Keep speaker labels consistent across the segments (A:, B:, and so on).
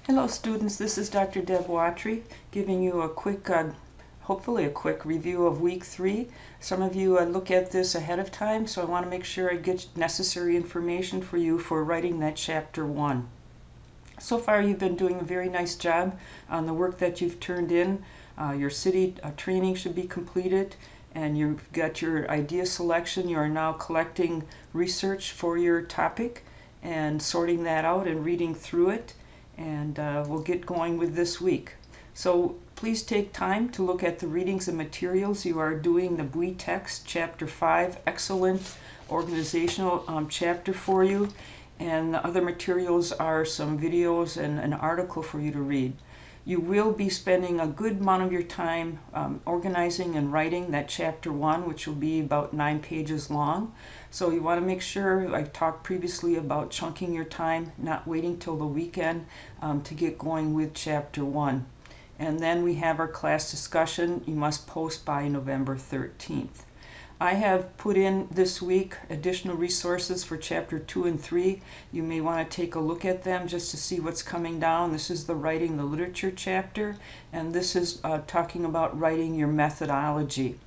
A: Hello students, this is Dr. Deb Watry giving you a quick, hopefully a quick review of week 3. Some of you look at this ahead of time, so I want to make sure I get necessary information for you for writing that chapter 1. So far you've been doing a very nice job on the work that you've turned in. Your city training should be completed and you've got your idea selection. You are now collecting research for your topic and sorting that out and reading through it. And we'll get going with this week. So please take time to look at the readings and materials. You are doing the BWE text, Chapter 5, excellent organizational chapter for you. And the other materials are some videos and an article for you to read. You will be spending a good amount of your time organizing and writing that chapter 1, which will be about 9 pages long. So you want to make sure, I talked previously about chunking your time, not waiting till the weekend to get going with chapter 1. And then we have our class discussion. You must post by November 13th. I have put in this week additional resources for chapter 2 and 3. You may want to take a look at them just to see what's coming down. This is the writing the literature chapter, and this is talking about writing your methodology.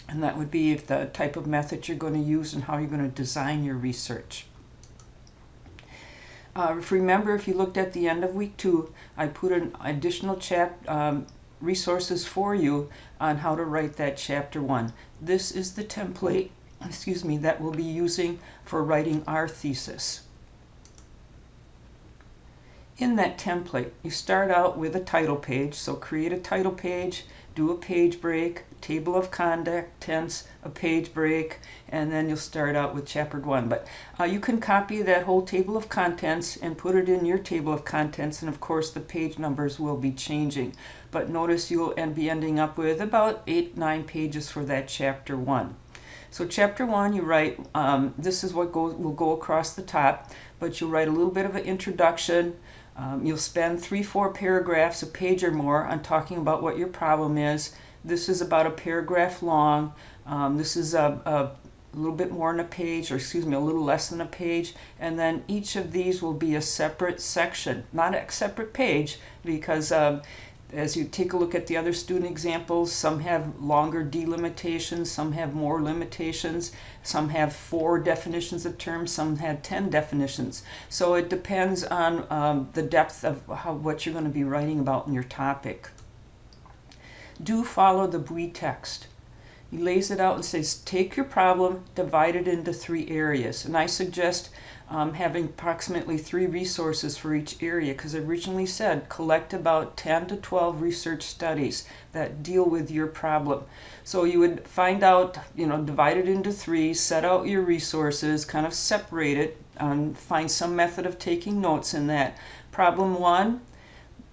A: And that would be if the type of method you're going to use and how you're going to design your research. Remember, if you looked at the end of week 2, I put an additional resources for you on how to write that chapter 1. This is the template, that we'll be using for writing our thesis. In that template, you start out with a title page, so create a title page, do a page break, table of contents, a page break, and then you'll start out with chapter 1. But you can copy that whole table of contents and put it in your table of contents, and of course the page numbers will be changing. But notice you'll be ending up with about 8-9 pages for that chapter 1. So chapter 1, you write, this is what will go across the top, but you'll write a little bit of an introduction. You'll spend 3-4 paragraphs, a page or more, on talking about what your problem is. This is about a paragraph long. This is a little bit more than a page, or a little less than a page. And then each of these will be a separate section, not a separate page, because as you take a look at the other student examples, some have longer delimitations, some have more limitations, some have 4 definitions of terms, some have 10 definitions. So it depends on the depth of what you're going to be writing about in your topic. Do follow the BWE text. He lays it out and says, take your problem, divide it into 3 areas. And I suggest having approximately 3 resources for each area, because I originally said collect about 10 to 12 research studies that deal with your problem. So you would find out, divide it into 3, set out your resources, kind of separate it, find some method of taking notes in that. Problem 1,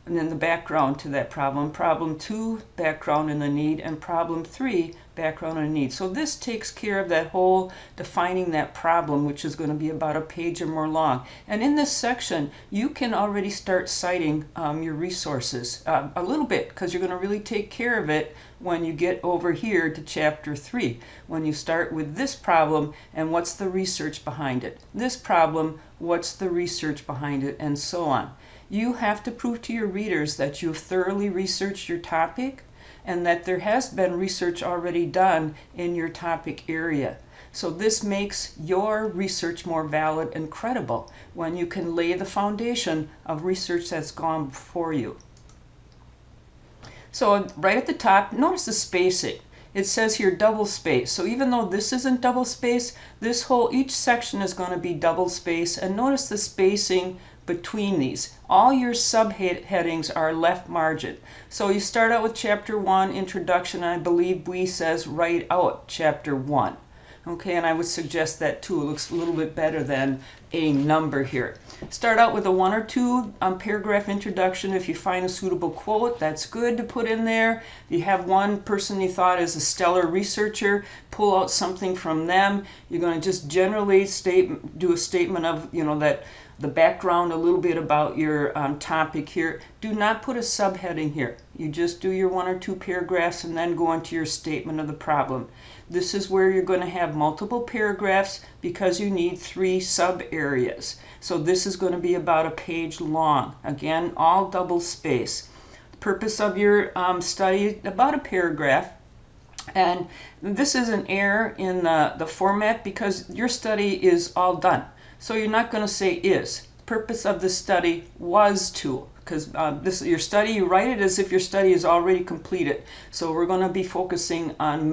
A: and then the background to that problem. Problem 2, background and the need, and problem 3, background and need. So this takes care of that whole defining that problem, which is going to be about a page or more long. And in this section, you can already start citing your resources a little bit, because you're going to really take care of it when you get over here to chapter 3, when you start with this problem and what's the research behind it. This problem, what's the research behind it, and so on. You have to prove to your readers that you've thoroughly researched your topic and that there has been research already done in your topic area. So this makes your research more valid and credible when you can lay the foundation of research that's gone before you. So right at the top, notice the spacing. It says here double space. So even though this isn't double space, each section is going to be double space. And notice the spacing between these. All your subheadings are left margin. So you start out with chapter 1, introduction, and I believe BWE says write out chapter 1. Okay, and I would suggest that too. It looks a little bit better than a number here. Start out with a 1 or 2 paragraph introduction. If you find a suitable quote, that's good to put in there. If you have one person you thought is a stellar researcher, pull out something from them. You're going to just generally do a statement of, that the background, a little bit about your topic here. Do not put a subheading here. You just do your 1 or 2 paragraphs and then go into your statement of the problem. This is where you're going to have multiple paragraphs because you need 3 sub areas. So this is going to be about a page long. Again, all double space. The purpose of your study, about a paragraph. And this is an error in the format because your study is all done. So you're not going to say is. The purpose of the study was to, because this your study, you write it as if your study is already completed. So we're going to be focusing on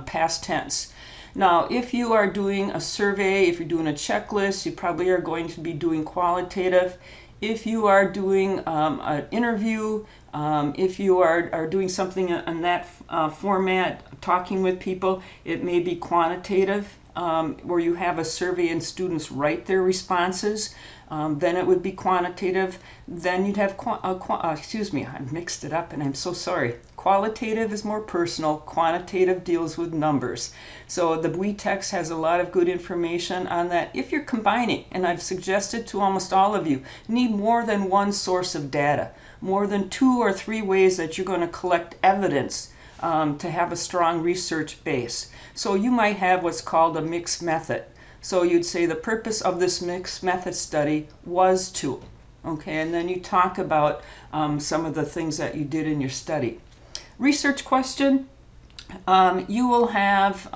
A: past tense. Now, if you are doing a survey, if you're doing a checklist, you probably are going to be doing qualitative. If you are doing an interview, if you are doing something in that format, talking with people, it may be quantitative, where you have a survey and students write their responses. Then it would be quantitative. Then you'd have, excuse me, I mixed it up and I'm so sorry. Qualitative is more personal. Quantitative deals with numbers. So the WeText has a lot of good information on that. If you're combining, and I've suggested to almost all of you, need more than one source of data, more than 2 or 3 ways that you're going to collect evidence to have a strong research base. So you might have what's called a mixed method. So you'd say the purpose of this mixed method study was to, okay, and then you talk about some of the things that you did in your study. Research question, you will have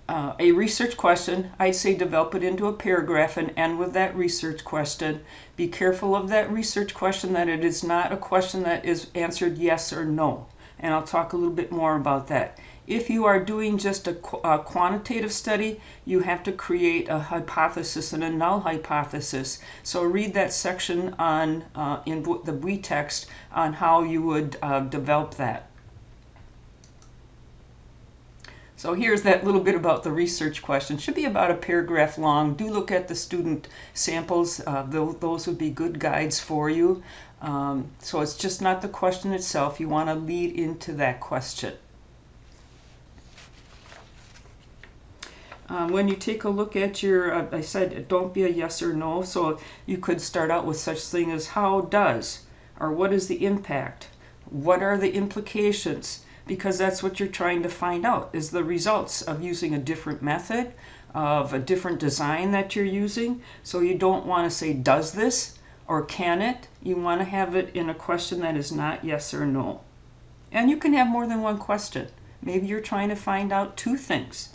A: a research question. I'd say develop it into a paragraph and end with that research question. Be careful of that research question, that it is not a question that is answered yes or no. And I'll talk a little bit more about that. If you are doing just a quantitative study, you have to create a hypothesis and a null hypothesis. So read that section on in the WeText on how you would develop that. So here's that little bit about the research question. Should be about a paragraph long. Do look at the student samples. Those would be good guides for you. So it's just not the question itself. You want to lead into that question. When you take a look at your, I said don't be a yes or no, so you could start out with such thing as how does, or what is the impact, what are the implications, because that's what you're trying to find out, is the results of using a different method, of a different design that you're using. So you don't want to say does this or can it, you want to have it in a question that is not yes or no. And you can have more than one question. Maybe you're trying to find out 2 things.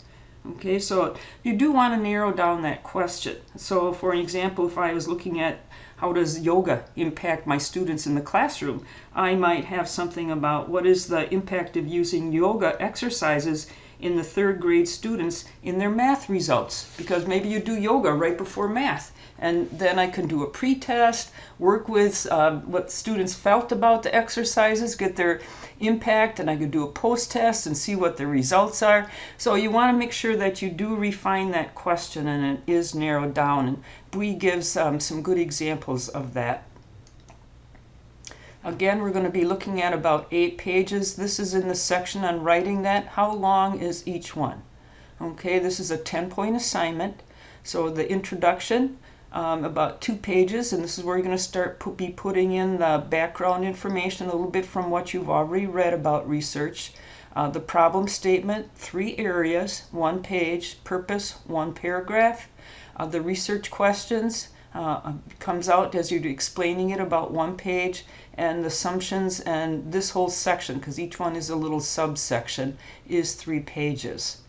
A: Okay, so you do want to narrow down that question. So for an example, if I was looking at how does yoga impact my students in the classroom, I might have something about what is the impact of using yoga exercises in the 3rd grade students in their math results, because maybe you do yoga right before math. And then I can do a pre-test, work with what students felt about the exercises, get their impact, and I could do a post-test and see what the results are. So you want to make sure that you do refine that question and it is narrowed down. And Bui gives some good examples of that. Again, we're going to be looking at about 8 pages. This is in the section on writing that. How long is each one? Okay, this is a 10-point assignment. So the introduction, about 2 pages, and this is where you're going to start be putting in the background information, a little bit from what you've already read about research. The problem statement, 3 areas, 1 page, purpose, 1 paragraph. The research questions comes out as you're explaining it, about 1 page, and the assumptions and this whole section, because each one is a little subsection, is 3 pages.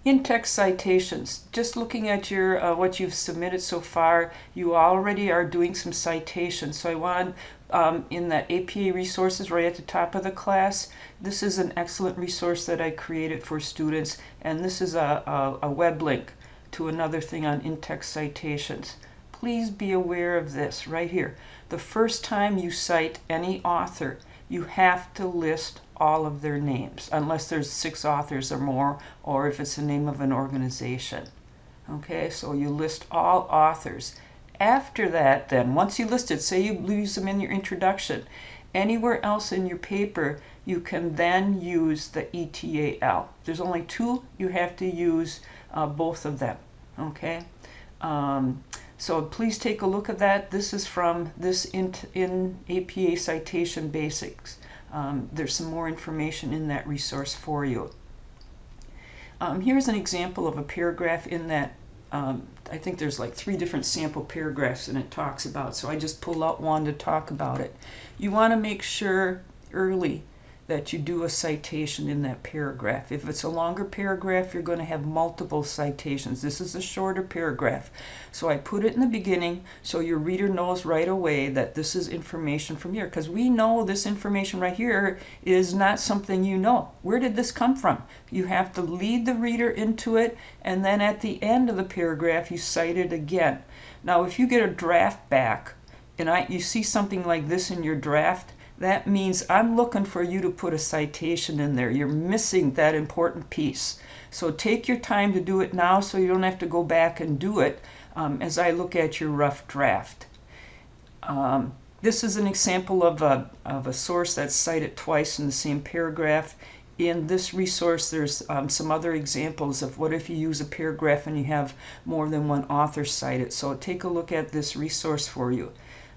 A: In-text citations. Just looking at your what you've submitted so far, you already are doing some citations. So I want in that APA resources right at the top of the class, this is an excellent resource that I created for students, and this is a web link to another thing on in-text citations. Please be aware of this right here. The first time you cite any author, you have to list all of their names, unless there's 6 authors or more, or if it's the name of an organization. Okay, so you list all authors. After that, then, once you list it, say you use them in your introduction, anywhere else in your paper, you can then use the ETAL. There's only 2 you have to use both of them. Okay. So please take a look at that. This is from this in APA Citation Basics. There's some more information in that resource for you. Here's an example of a paragraph in that. I think there's like 3 different sample paragraphs and it talks about, so I just pulled out one to talk about it. You want to make sure early that you do a citation in that paragraph. If it's a longer paragraph, you're going to have multiple citations. This is a shorter paragraph. So I put it in the beginning so your reader knows right away that this is information from here, because we know this information right here is not something you know. Where did this come from? You have to lead the reader into it, and then at the end of the paragraph you cite it again. Now if you get a draft back and you see something like this in your draft, that means I'm looking for you to put a citation in there. You're missing that important piece. So take your time to do it now so you don't have to go back and do it as I look at your rough draft. This is an example of a source that's cited twice in the same paragraph. In this resource, there's some other examples of what if you use a paragraph and you have more than one author cited. So take a look at this resource for you.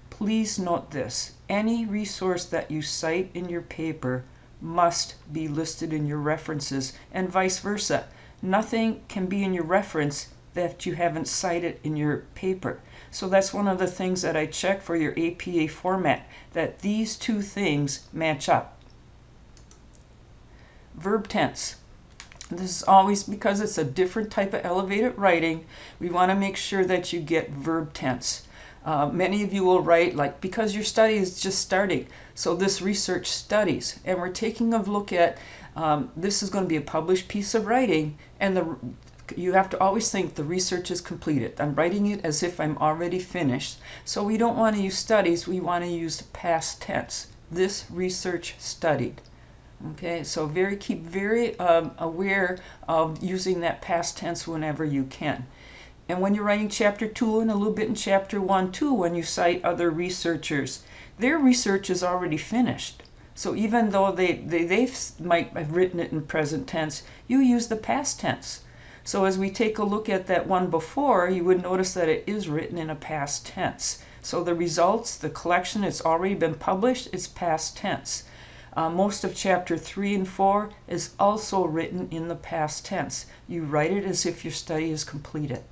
A: Please note this. Any resource that you cite in your paper must be listed in your references, and vice versa. Nothing can be in your reference that you haven't cited in your paper. So that's one of the things that I check for your APA format, that these 2 things match up. Verb tense. This is always, because it's a different type of elevated writing, we want to make sure that you get verb tense. Many of you will write like, because your study is just starting, so this research studies, and we're taking a look at, this is going to be a published piece of writing, and you have to always think the research is completed. I'm writing it as if I'm already finished, so we don't want to use studies, we want to use past tense. This research studied. Okay, so keep very aware of using that past tense whenever you can. And when you're writing chapter 2 and a little bit in chapter 1 too, when you cite other researchers, their research is already finished. So even though they might have written it in present tense, you use the past tense. So as we take a look at that one before, you would notice that it is written in a past tense. So the results, the collection, it's already been published, it's past tense. Most of chapter 3 and 4 is also written in the past tense. You write it as if your study is completed.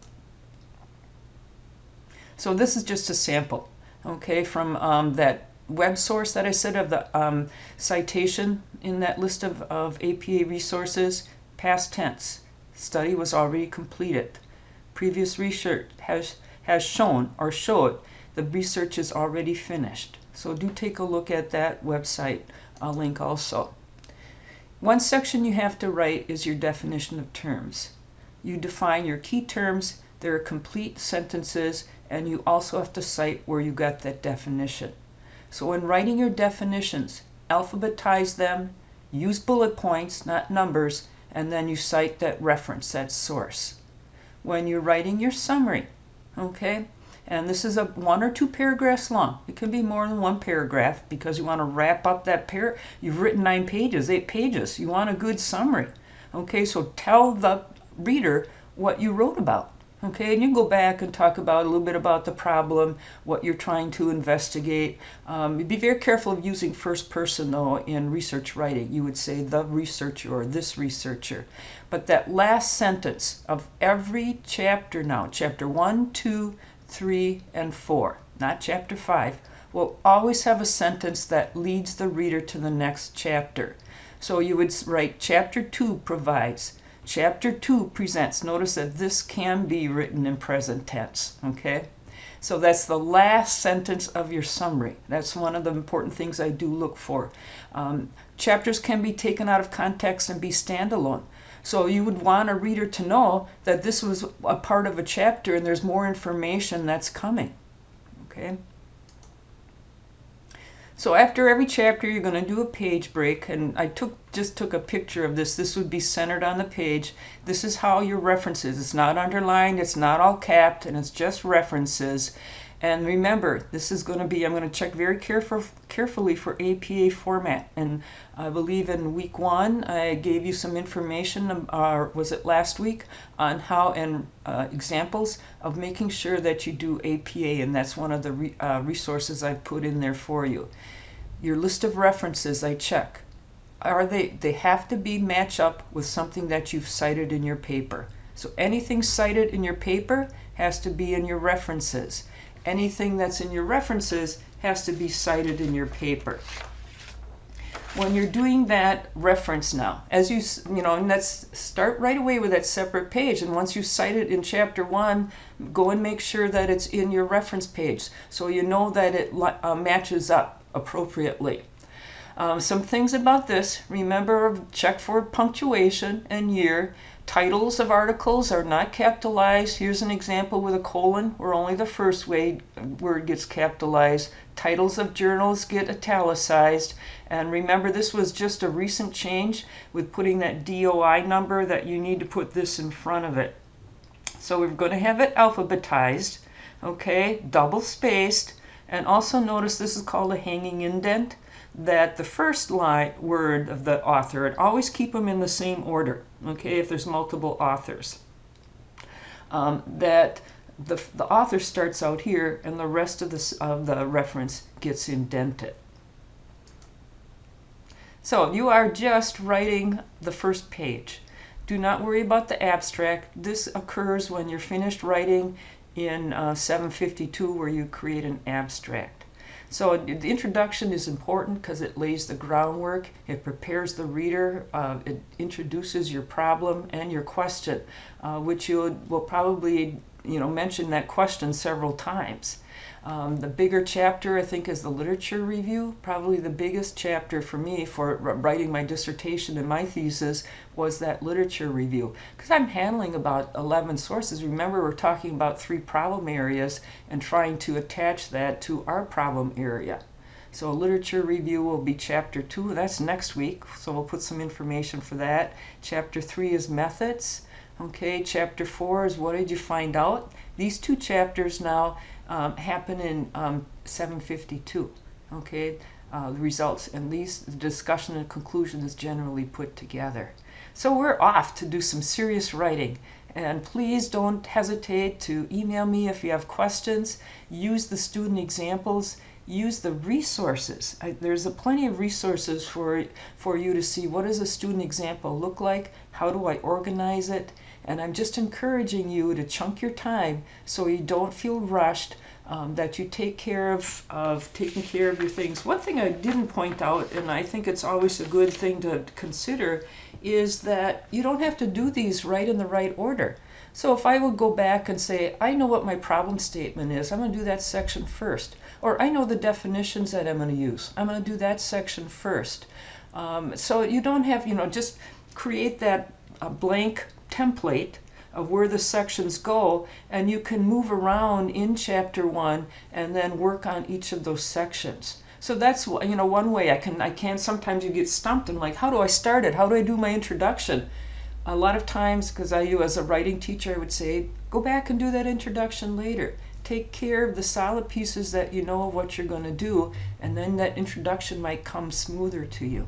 A: So this is just a sample, okay, from that web source that I said of the citation in that list of APA resources. Past tense, study was already completed. Previous research has shown or showed the research is already finished. So do take a look at that website link also. One section you have to write is your definition of terms. You define your key terms, there are complete sentences, and you also have to cite where you got that definition. So when writing your definitions, alphabetize them, use bullet points, not numbers, and then you cite that reference, that source. When you're writing your summary, okay, and this is 1 or 2 paragraphs long. It can be more than 1 paragraph because you want to wrap up that You've written 9 pages, 8 pages. You want a good summary. Okay, so tell the reader what you wrote about. Okay, and you go back and talk about a little bit about the problem, what you're trying to investigate. Be very careful of using first person though in research writing. You would say the researcher or this researcher. But that last sentence of every chapter now, chapter 1, 2, 3, and 4, not chapter 5, will always have a sentence that leads the reader to the next chapter. So you would write chapter 2 provides. Chapter 2 presents. Notice that this can be written in present tense, okay? So that's the last sentence of your summary. That's one of the important things I do look for. Chapters can be taken out of context and be standalone. So you would want a reader to know that this was a part of a chapter and there's more information that's coming, okay? So after every chapter, you're going to do a page break, and I just took a picture of this. This would be centered on the page. This is how your references. It's not underlined, it's not all capped, and it's just references. And remember, this is going to be, I'm going to check very carefully for APA format. And I believe in week 1, I gave you some information, was it last week, on how and examples of making sure that you do APA. And that's one of the resources I put in there for you. Your list of references, I check. They have to match up with something that you've cited in your paper. So anything cited in your paper has to be in your references. Anything that's in your references has to be cited in your paper. When you're doing that reference now, as and let's start right away with that separate page. And once you cite it in chapter 1, go and make sure that it's in your reference page so you know that it matches up appropriately. Some things about this: remember, check for punctuation and year. Titles of articles are not capitalized. Here's an example with a colon where only the first word gets capitalized. Titles of journals get italicized. And remember, this was just a recent change with putting that DOI number, that you need to put this in front of it. So we're going to have it alphabetized, okay, double spaced. And also notice this is called a hanging indent, that the first word of the author, and always keep them in the same order, okay, if there's multiple authors. That the author starts out here and the rest of the reference gets indented. So you are just writing the first page. Do not worry about the abstract. This occurs when you're finished writing in 752, where you create an abstract. So the introduction is important because it lays the groundwork, it prepares the reader, it introduces your problem and your question, which you will probably mention that question several times. The bigger chapter, I think, is the literature review. Probably the biggest chapter for me for writing my dissertation and my thesis was that literature review, because I'm handling about 11 sources. Remember, we're talking about 3 problem areas and trying to attach that to our problem area. So literature review will be chapter 2. That's next week, so we'll put some information for that. Chapter 3 is methods. Okay, chapter 4 is what did you find out? These 2 chapters now happen in 752. Okay, the results, and the discussion and conclusion is generally put together. So we're off to do some serious writing. And please don't hesitate to email me if you have questions. Use the student examples. Use the resources. There's plenty of resources for you to see what does a student example look like, how do I organize it, and I'm just encouraging you to chunk your time so you don't feel rushed, that you take care of taking care of your things. One thing I didn't point out, and I think it's always a good thing to consider, is that you don't have to do these right in the right order. So if I would go back and say, I know what my problem statement is, I'm going to do that section first. Or I know the definitions that I'm going to use, I'm going to do that section first. So you don't have, just create that blank template of where the sections go, and you can move around in chapter 1 and then work on each of those sections. So that's one way I can sometimes you get stumped and like, how do I start it? How do I do my introduction? A lot of times, because as a writing teacher, I would say, go back and do that introduction later. Take care of the solid pieces that you know of what you're going to do, and then that introduction might come smoother to you.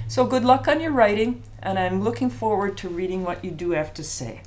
A: So good luck on your writing, and I'm looking forward to reading what you do have to say.